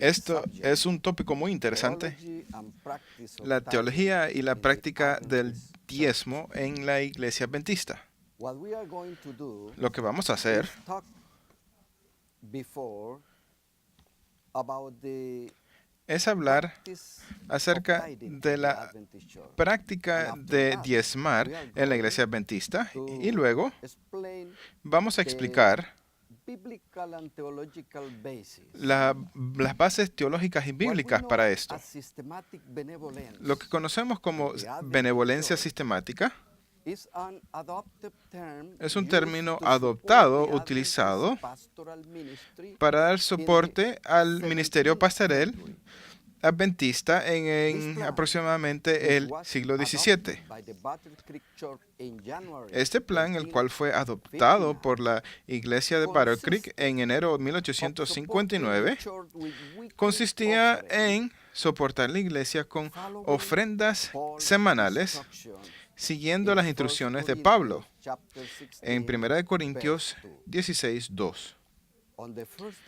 Esto es un tópico muy interesante, la teología y la práctica del diezmo en la Iglesia Adventista. Lo que vamos a hacer es hablar acerca de la práctica de diezmar en la Iglesia Adventista y luego vamos a explicar las bases teológicas y bíblicas para esto. Lo que conocemos como benevolencia sistemática es un término adoptado, utilizado para dar soporte al ministerio pastoral adventista en aproximadamente el siglo XVII. Este plan, el cual fue adoptado por la iglesia de Battle Creek en enero de 1859, consistía en soportar la iglesia con ofrendas semanales, siguiendo las instrucciones de Pablo en 1 Corintios 16:2.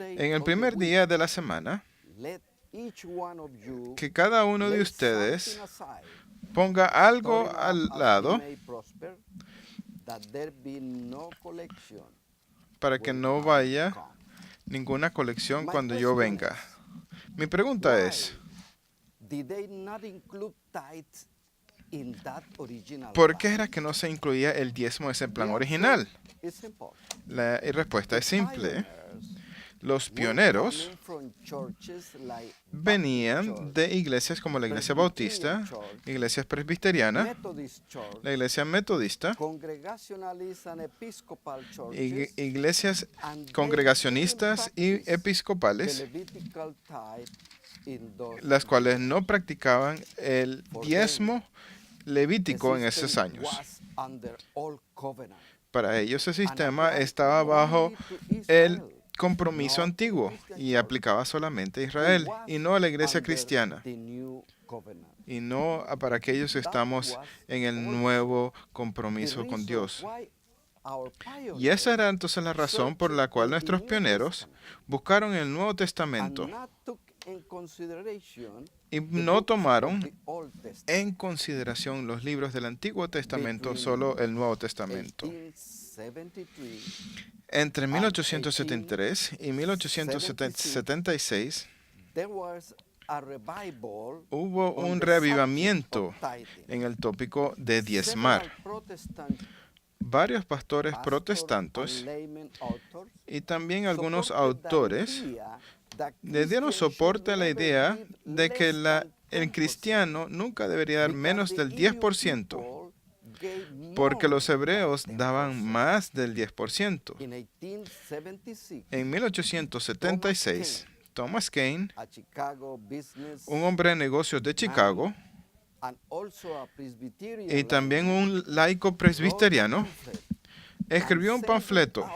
En el primer día de la semana, que cada uno de ustedes ponga algo al lado para que no vaya ninguna colección cuando yo venga. Mi pregunta es, ¿por qué era que no se incluía el diezmo en ese plan original? La respuesta es simple. Los pioneros venían de iglesias como la iglesia bautista, iglesias presbiteriana, la iglesia metodista, iglesias congregacionistas y episcopales, las cuales no practicaban el diezmo levítico en esos años. Para ellos el sistema estaba bajo el compromiso antiguo y aplicaba solamente a Israel y no a la iglesia cristiana y no para aquellos que estamos en el nuevo compromiso con Dios. Y esa era entonces la razón por la cual nuestros pioneros buscaron el Nuevo Testamento y no tomaron en consideración los libros del Antiguo Testamento, solo el Nuevo Testamento. Entre 1873 y 1876 hubo un reavivamiento en el tópico de diezmar. Varios pastores protestantes y también algunos autores le dieron soporte a la idea de que el cristiano nunca debería dar menos del 10%. Porque los hebreos daban más del 10%. En 1876, Thomas Paine, un hombre de negocios de Chicago, y también un laico presbiteriano, escribió un panfleto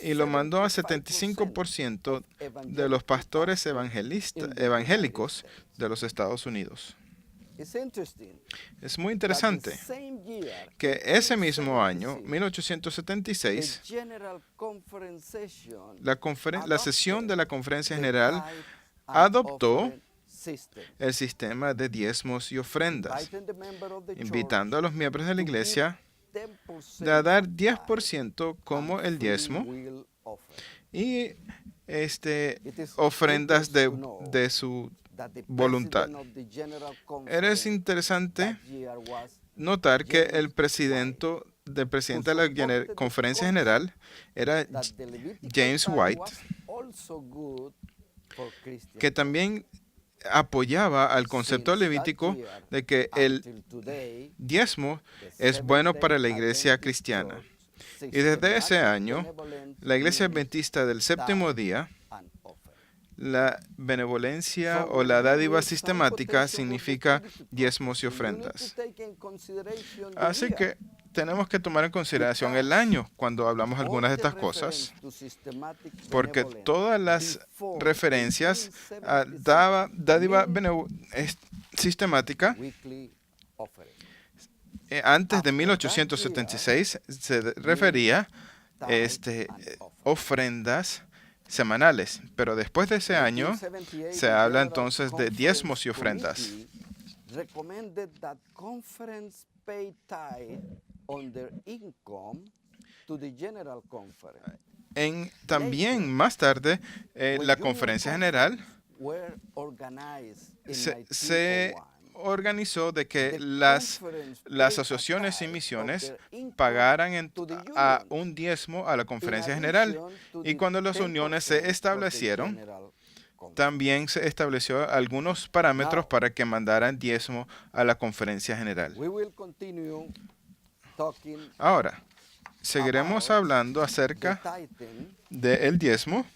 y lo mandó a 75% de los pastores evangélicos de los Estados Unidos. Es muy interesante que ese mismo año, 1876, la sesión de la Conferencia General adoptó el sistema de diezmos y ofrendas, invitando a los miembros de la iglesia a dar 10% como el diezmo y ofrendas de su voluntad. Es interesante notar que el presidente de la Conferencia General era James White, que también apoyaba al concepto levítico de que el diezmo es bueno para la iglesia cristiana. Y desde ese año, la iglesia adventista del séptimo día, la benevolencia o la dádiva sistemática significa diezmos y ofrendas. Así que tenemos que tomar en consideración el año cuando hablamos algunas de estas cosas, porque todas las referencias a dádiva sistemática antes de 1876 se refería a ofrendas semanales. Pero después de ese año se habla entonces de diezmos y ofrendas. También más tarde, la conferencia general se organizó de que las asociaciones y misiones pagaran a un diezmo a la conferencia general. Y cuando las uniones se establecieron, también se estableció algunos parámetros para que mandaran diezmo a la conferencia general. Ahora, seguiremos hablando acerca del diezmo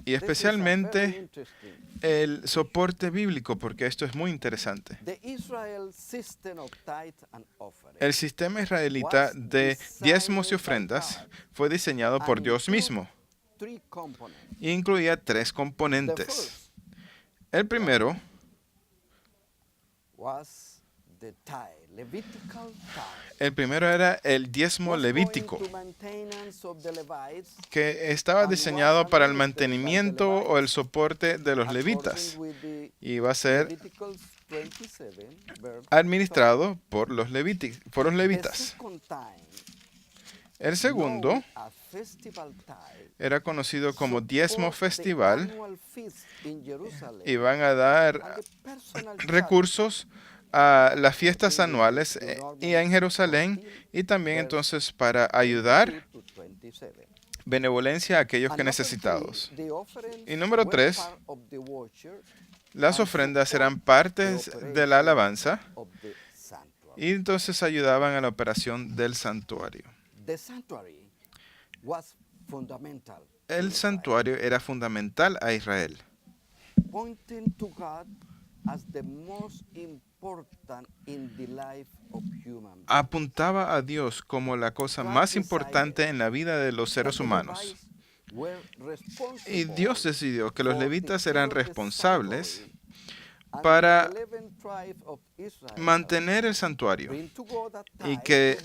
y especialmente el soporte bíblico, porque esto es muy interesante. El sistema israelita de diezmos y ofrendas fue diseñado por Dios mismo e incluía 3 componentes. El primero era el diezmo levítico, que estaba diseñado para el mantenimiento o el soporte de los levitas y va a ser administrado por los levitas. El segundo era conocido como diezmo festival y van a dar recursos a las fiestas anuales y en Jerusalén, y también entonces para ayudar benevolencia a aquellos que necesitados. Y número 3, las ofrendas eran partes de la alabanza y entonces ayudaban a la operación del santuario. El santuario era fundamental a Israel, apuntaba a Dios como la cosa más importante en la vida de los seres humanos. Y Dios decidió que los levitas eran responsables para mantener el santuario y que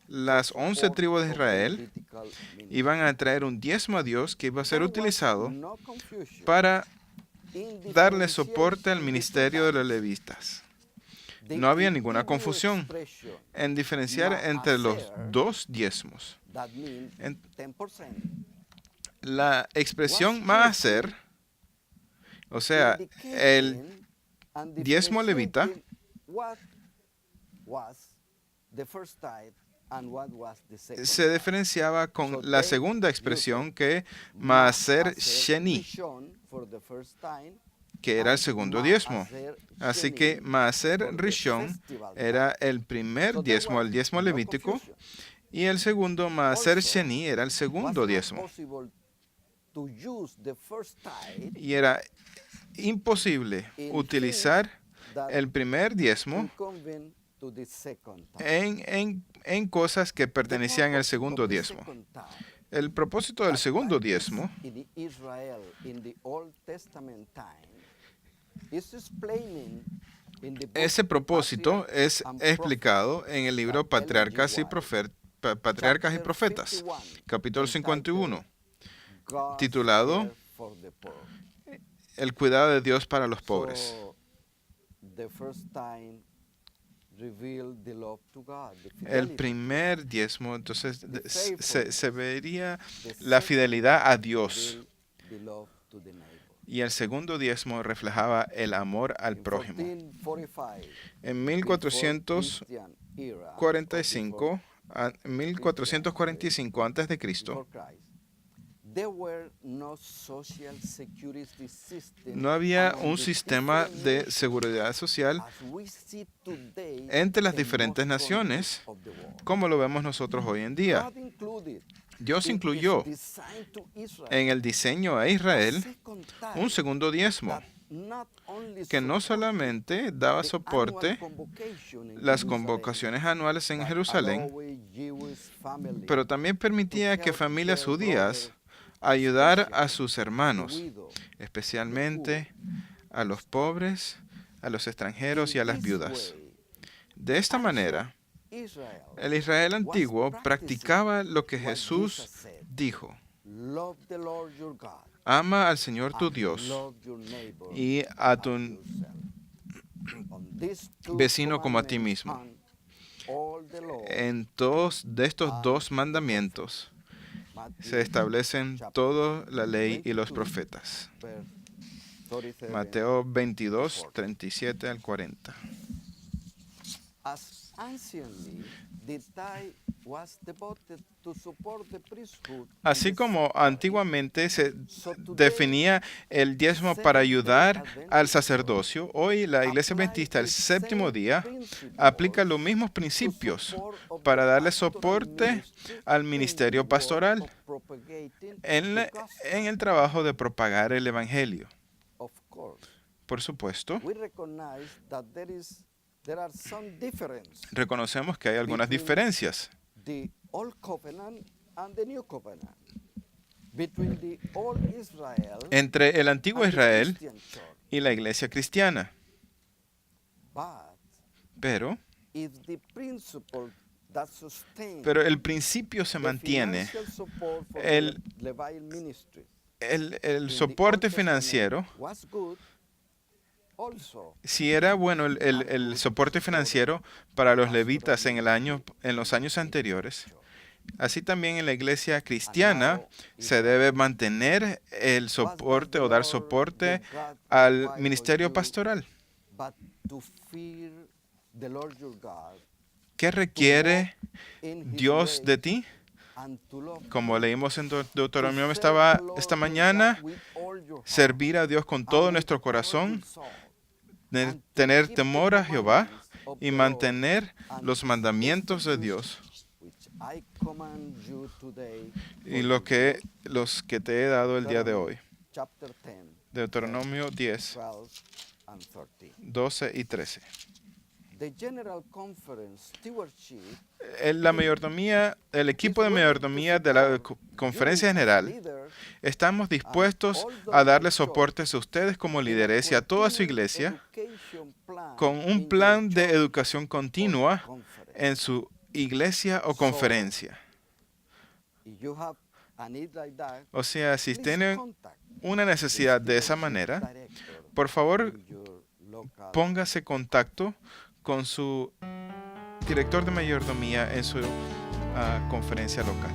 las 11 tribus de Israel iban a traer un diezmo a Dios que iba a ser utilizado para darle soporte al ministerio de los levitas. No había ninguna confusión en diferenciar entre los 2 diezmos. La expresión maaser, o sea, el diezmo levita, se diferenciaba con la segunda expresión, que maaser sheni, que era el segundo diezmo. Así que maaser rishon era el primer diezmo, el diezmo levítico, y el segundo maaser sheni era el segundo diezmo. Y era imposible utilizar el primer diezmo en cosas que pertenecían al segundo diezmo. El propósito del segundo diezmo ese propósito es explicado en el libro Patriarcas y Profetas, capítulo 51, titulado El cuidado de Dios para los pobres. El primer diezmo, entonces, se vería la fidelidad a Dios. Y el segundo diezmo reflejaba el amor al prójimo. En 1445 antes de Cristo, no había un sistema de seguridad social entre las diferentes naciones como lo vemos nosotros hoy en día. Dios incluyó en el diseño a Israel un segundo diezmo que no solamente daba soporte las convocaciones anuales en Jerusalén, pero también permitía que familias judías ayudar a sus hermanos, especialmente a los pobres, a los extranjeros y a las viudas. De esta manera, El Israel antiguo practicaba lo que Jesús dijo: ama al Señor tu Dios y a tu vecino como a ti mismo. En todos de estos dos mandamientos se establecen toda la ley y los profetas. Mateo 22, 37 al 40. Así como antiguamente se definía el diezmo para ayudar al sacerdocio, hoy la Iglesia Adventista, el séptimo día, aplica los mismos principios para darle soporte al ministerio pastoral en el trabajo de propagar el Evangelio. Por supuesto, reconocemos que hay algunas diferencias entre el antiguo Israel y la iglesia cristiana. Pero el principio se mantiene. El soporte financiero, si era bueno el soporte financiero para los levitas en los años anteriores, así también en la iglesia cristiana se debe mantener el soporte o dar soporte al ministerio pastoral. ¿Qué requiere Dios de ti? Como leímos en Deuteronomio esta mañana, servir a Dios con todo nuestro corazón, tener temor a Jehová y mantener los mandamientos de Dios. Y los que te he dado el día de hoy. Deuteronomio 10, 12 y 13. El equipo de mayordomía de la conferencia general, estamos dispuestos a darle soporte a ustedes como líderes y a toda su iglesia con un plan de educación continua en su iglesia o conferencia. O sea, si tienen una necesidad de esa manera, por favor, póngase en contacto con su director de mayordomía en su conferencia local.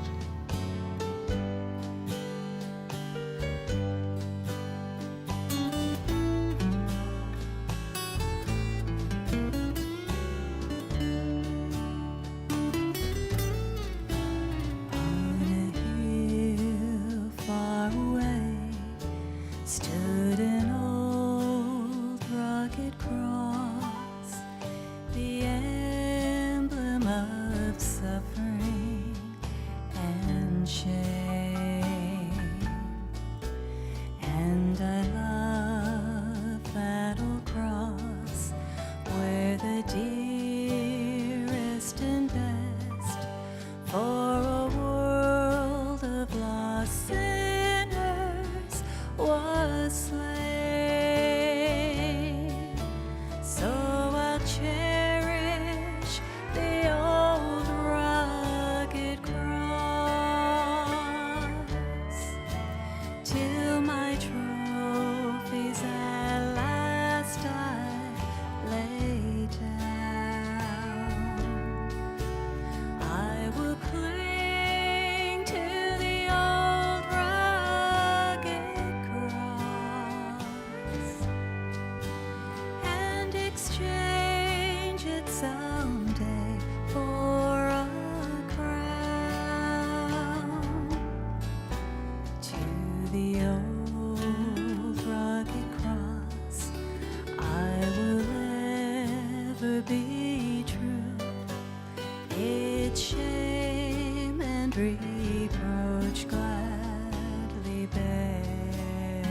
Reproach gladly bear,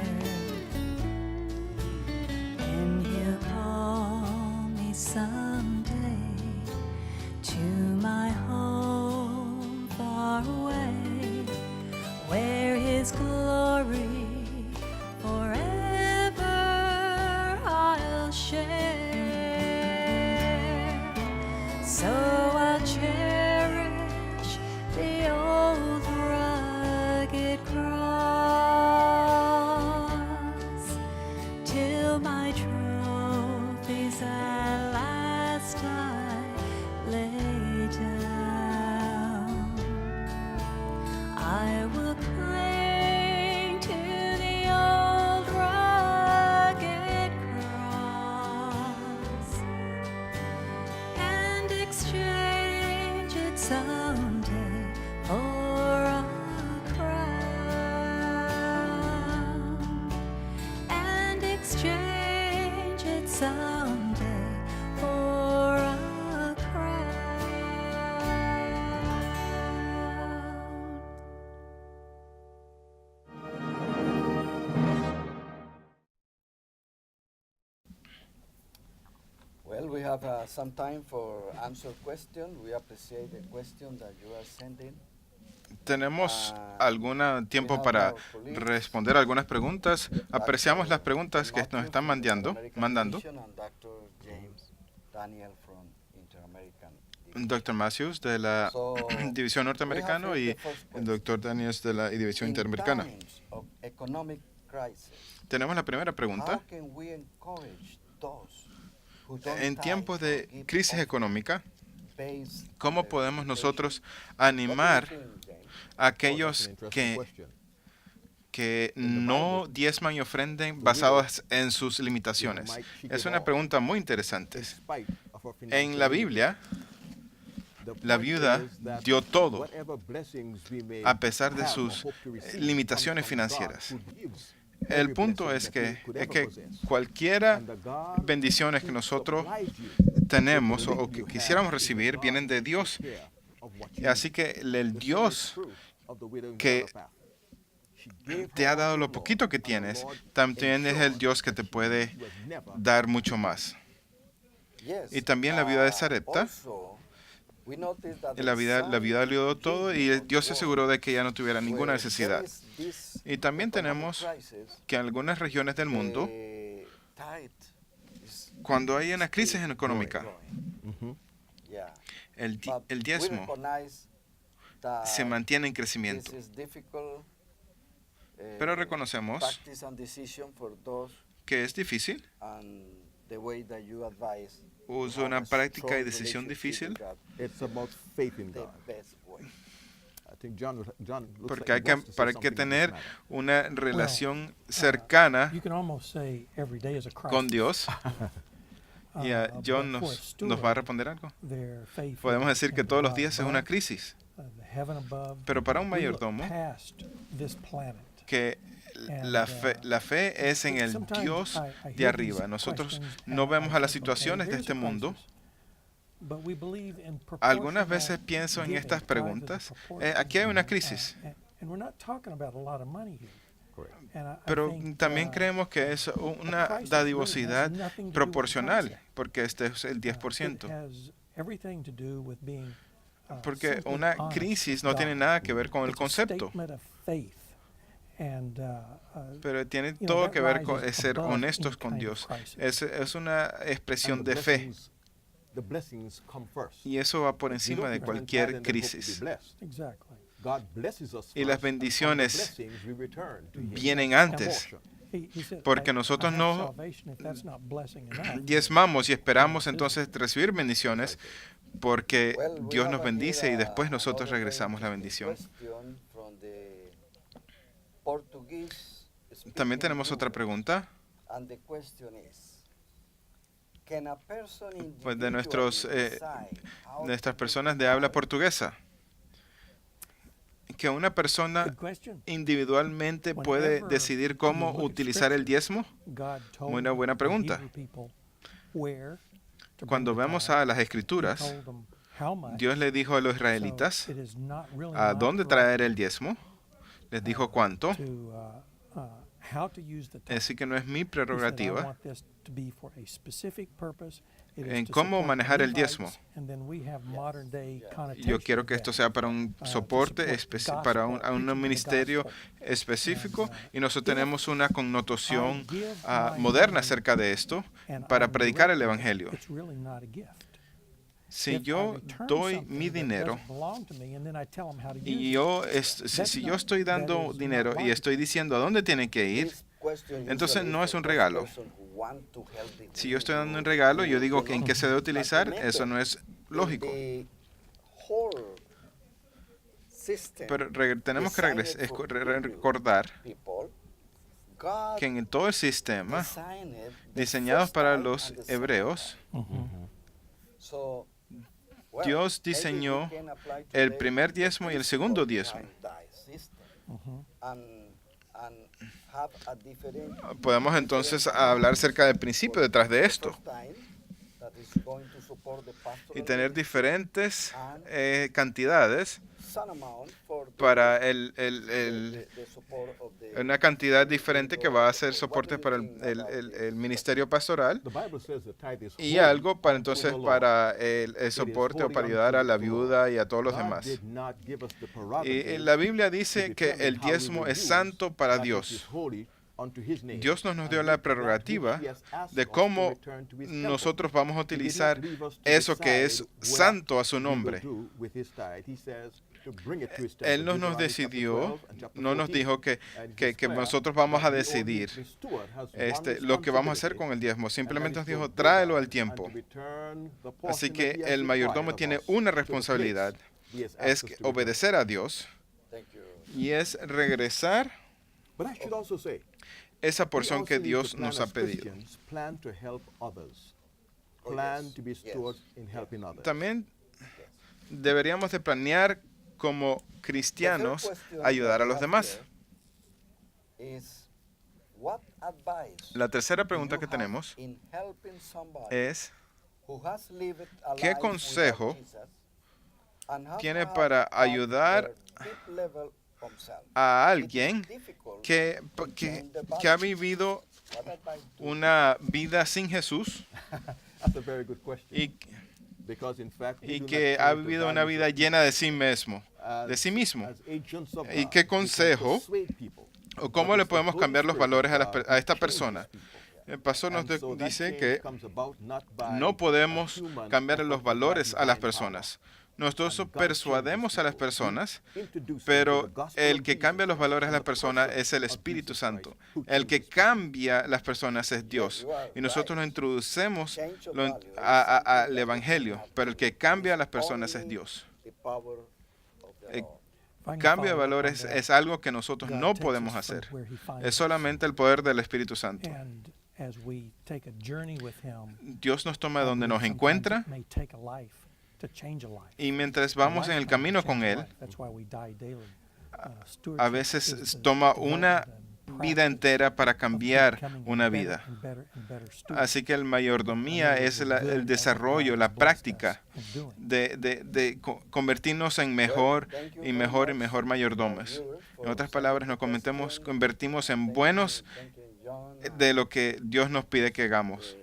and he'll call me someday to my home far away, where his glory forever I'll share. So I'll exchange it someday for a crown, and exchange it someday for a crown. Well, we have some time for answer question. We appreciate the question that you are sending. Tenemos algún tiempo para responder algunas preguntas. Apreciamos las preguntas que nos están mandando. Dr. James Daniel from Inter-American. Dr. Matthews de la So, División Norteamericana y el Dr. Daniels de la División Interamericana. In times of economic crisis, Tenemos la primera pregunta. how can we encourage those who don't En tithe tiempos or de give crisis offering económica, based on ¿cómo their podemos situation? nosotros What do you animar think, James? a aquellos que no diezman y ofrenden basados en sus limitaciones? Es una pregunta muy interesante. En la Biblia, la viuda dio todo a pesar de sus limitaciones financieras. El punto es que cualquiera bendiciones que nosotros tenemos o que quisiéramos recibir vienen de Dios. Así que el Dios que te ha dado lo poquito que tienes, también es el Dios que te puede dar mucho más. Yes, Y también la viuda de Sarepta, also, we noticed that la viuda le dio todo y Dios se aseguró de que ella no tuviera ninguna where necesidad. there is this Y también economic tenemos crisis, que en algunas regiones del mundo, tithe is cuando hay una crisis económica, growing. Yeah. el But we diezmo recognize that se mantiene en crecimiento. this is difficult, Pero reconocemos practice and decision for those, que es difícil, and the way that you advise es to have una a práctica y strong decisión relationship difícil, with God, It's about faith in the God. best way. I think John looks porque like he wants to say para something que on this tener matter. una relación cercana You can almost say every day is a crisis. con Dios. Y But John for a nos steward, va a responder algo. their faith Podemos decir que in todos los God días es una above, crisis, the heaven above, pero para un we look mayordomo, past this planet. que la fe es en el Sometimes Dios I de hear arriba. these Nosotros questions no and vemos I a las think, okay, situaciones de here's este a mundo. crisis, but we believe in Algunas proportional veces pienso en giving, estas tithe as a preguntas. proportion. Aquí hay una crisis, And we're not talking about a lot of money here. Correct. And I pero think, también creemos que es una dadivosidad proporcional, porque este es el it 10%. has everything to do with being, Porque simply una honest crisis with no God. tiene nada que ver con el It's a concepto, statement of faith. And, pero tiene you know, todo that que ver con rises ser above honestos any con kind of Dios. crisis. Es una expresión And the de fe, blessings- The blessings come first. y eso va por We encima don't de return tithe cualquier and then hope to be crisis. blessed. Exactly. God blesses us Y las first, and from the bendiciones blessings we return to Him. vienen And antes. more. He said, Porque I nosotros have no salvation if that's not blessing enough. diezmamos y esperamos entonces recibir bendiciones porque Well, we Dios have nos bendice here, y después nosotros another very regresamos la interesting bendición. question from the Portuguese También speaking tenemos otra group. pregunta And the question is, can a person pues, de individually decide how nuestras to personas give de habla tithe? portuguesa. Que una persona Good question. individualmente puede decidir cómo utilizar el diezmo. God told Muy buena the pregunta. Hebrew people where to Cuando bring the vemos tithe. a las He escrituras, told them how much. Dios le dijo a los So israelitas it is not really a my dónde traer el diezmo. Les dijo cuánto. prerogative to, how to use the tithe. Así que no es mi He said, I prerrogativa want this to be for a specific purpose. It is en to cómo support the manejar el Levites, diezmo. and then we have modern day Yo connotation quiero of que esto that. sea para un To soporte, support para gospel, a un preaching the ministerio gospel. específico, And, y nosotros if tenemos una connotación I give my moderna money acerca de esto and para I'm predicar el directing it, Evangelio. it's really not a gift. Si If I yo return doy something mi that dinero doesn't belong to me and then I tell them how to use y it, yo, that's si yo not- estoy that dando is not dinero y right. estoy diciendo a dónde tienen que ir, This question entonces usually no is es un for those regalo. person who want to help the Si yo estoy dando un individual regalo, yo to digo do que en not. qué se debe But utilizar, remember, eso no es lógico. in the whole system Pero tenemos que designed for Hebrew recordar people, God que en todo el sistema designed the diseñados first para time los and the second hebreos, time. So well, Dios maybe we diseñó can apply el today primer diezmo y el segundo the diezmo. time-die system and have a different Podemos entonces hablar acerca del principio detrás de esto first time that is going to support the pastoral y tener ministry, diferentes cantidades some amount for the, para the support of the una cantidad diferente que va a ser soporte para el ministerio pastoral The Bible says the tithe is y holy algo para unto entonces the Lord. para el soporte o para ayudar a la viuda y a todos los God demás. did not give us the Y prerogative la Biblia to dice que determine el how we diezmo will es use santo para that which is Dios. holy unto his name. Dios nos dio And la that which prerrogativa he has asked de us to cómo return to his temple. nosotros vamos a He did not utilizar leave us to eso que decide es what santo a su we will nombre. do with his tithe. He says to bring it to his temple. Él no nos Deuteronomy decidió, chapter 12 and chapter no nos 14. dijo que And que his prayer nosotros vamos a that we decidir only- the steward has one lo que vamos a hacer responsibility, con el diezmo. Simplemente and nos that is dijo, to tráelo give al and tiempo. to return the Así portion que that he has el mayordomo required of tiene us una to the place responsabilidad, he has es asked us to return. obedecer a Dios thank you. y es regresar But I should also say, esa we porción also que need to Dios plan nos ha as pedido. Christians, plan to help others. Oh, Plan yes, to be yes. stewards in helping others. También deberíamos de planear como cristianos ayudar a los demás. La tercera pregunta que tenemos es, ¿qué consejo tiene para ayudar a alguien que ha vivido una vida sin Jesús That's a very good question. y Because in fact, we y do not que try ha to vivido value una vida others llena de sí mismo, as agents of ¿Y God. qué We can consejo persuade people. o cómo But le it's the podemos Holy cambiar los Spirit valores of God a esta who persona? changes people. El pastor nos And so that dice change que comes about not by no podemos a human cambiar effort, los but by valores a las divine personas. power. Nosotros And God persuademos changes a las people. personas, We introduce them to pero the gospel el of que Jesus cambia los Christ valores a and las the personas person es el of Espíritu Jesus Santo. Christ, who El que changes people. cambia las personas es Dios. Y nosotros lo introducemos al Evangelio, pero el que cambia a las personas es Dios. El If I can cambio de follow up on valores that, es algo que nosotros God no takes podemos us from hacer. where he finds Es us. solamente el poder del Espíritu Santo. And as we take a journey with him, Dios nos toma I donde believe nos sometimes encuentra it may take a life to change a life. y mientras A vamos en el lifetime to camino change con a Él, life. That's why we die daily. Stewardship a is veces the toma una development and vida practice entera para of cambiar becoming una better vida. and better and better steward. Así que el mayordomía Another es is the good el of desarrollo, what la God has blessed práctica us in doing. de convertirnos en mejor y mejor mayordomos. En otras palabras, convertimos en buenos de lo que Dios nos pide que hagamos.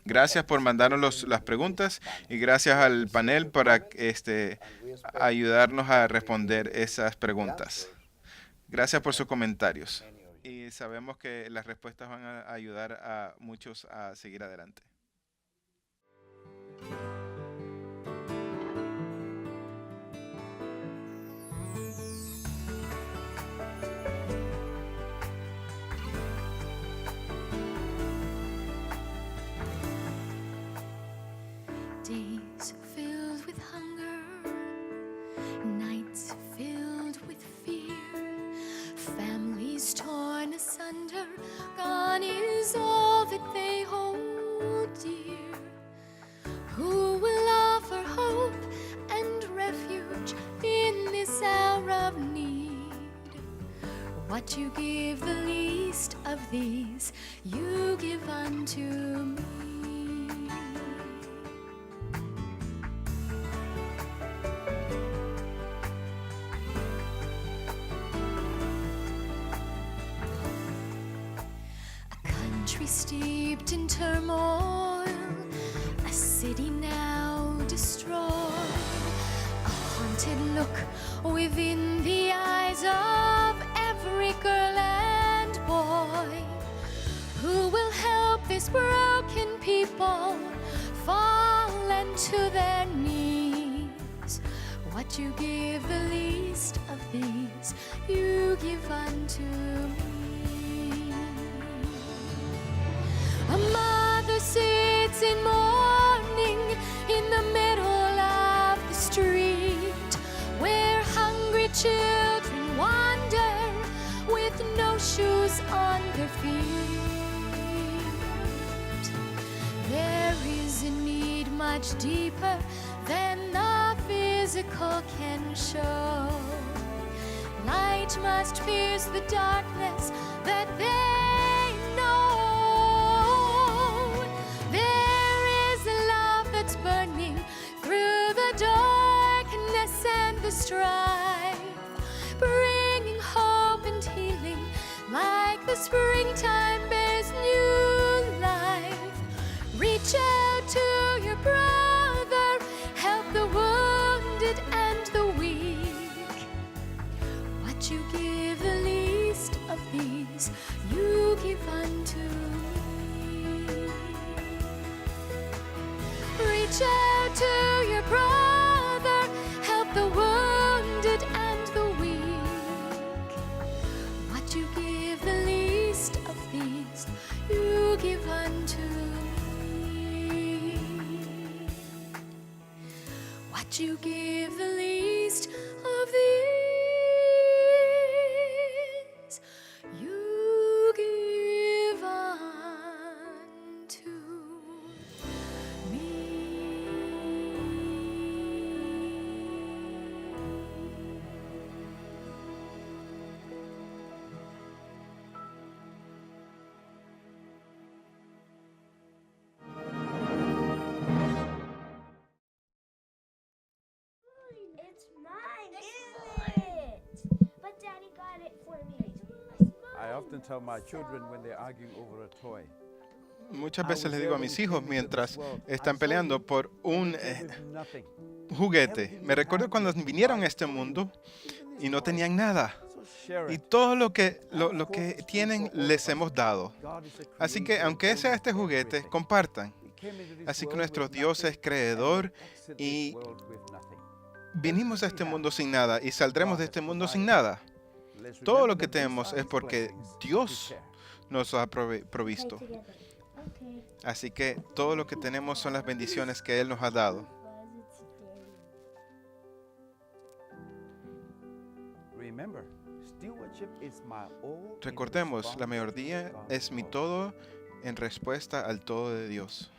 Gracias por mandarnos las preguntas y gracias al panel para ayudarnos a responder esas preguntas. Gracias por sus comentarios. Y sabemos que las respuestas van a ayudar a muchos a seguir adelante. Days filled with hunger, nights filled with fear, families torn asunder, gone is all that they hold dear. Who will offer hope and refuge in this hour of need? What you give the least of these, you give unto me. A country steeped in turmoil, a city now destroyed, a haunted look within the eyes of every girl and boy. Who will help this broken people fall into their knees? What you give the least of these, you give unto me. A mother sits in mourning in the middle of the street, where hungry children wander with no shoes on their feet. There is a need, my much deeper than the physical can show. Light must pierce the darkness that they know. There is a love that's burning through the darkness and the strife, bringing hope and healing like the springtime bears new life. Reach out to your brother, help the wounded and the weak. What you give the least of these, you give unto me. Reach out to your brother, help the wounded and the weak. What you give the least of these, you give unto me. What you give the least of these, you give unto me. It's mine, isn't it? But Daddy got it for me. I often tell my children when they're arguing over a toy. Muchas veces les digo a mis hijos mientras están peleando por un juguete. Me recuerdo cuando vinieron a este mundo y no tenían nada. Y todo lo que tienen les hemos dado. Así que aunque sea este juguete, compartan. Así que nuestro Dios es creador y vinimos a este mundo sin nada y saldremos de este mundo sin nada. Todo lo que tenemos es porque Dios nos ha provisto. Así que todo lo que tenemos son las bendiciones que Él nos ha dado. Recordemos, la mayoría es mi todo en respuesta al todo de Dios.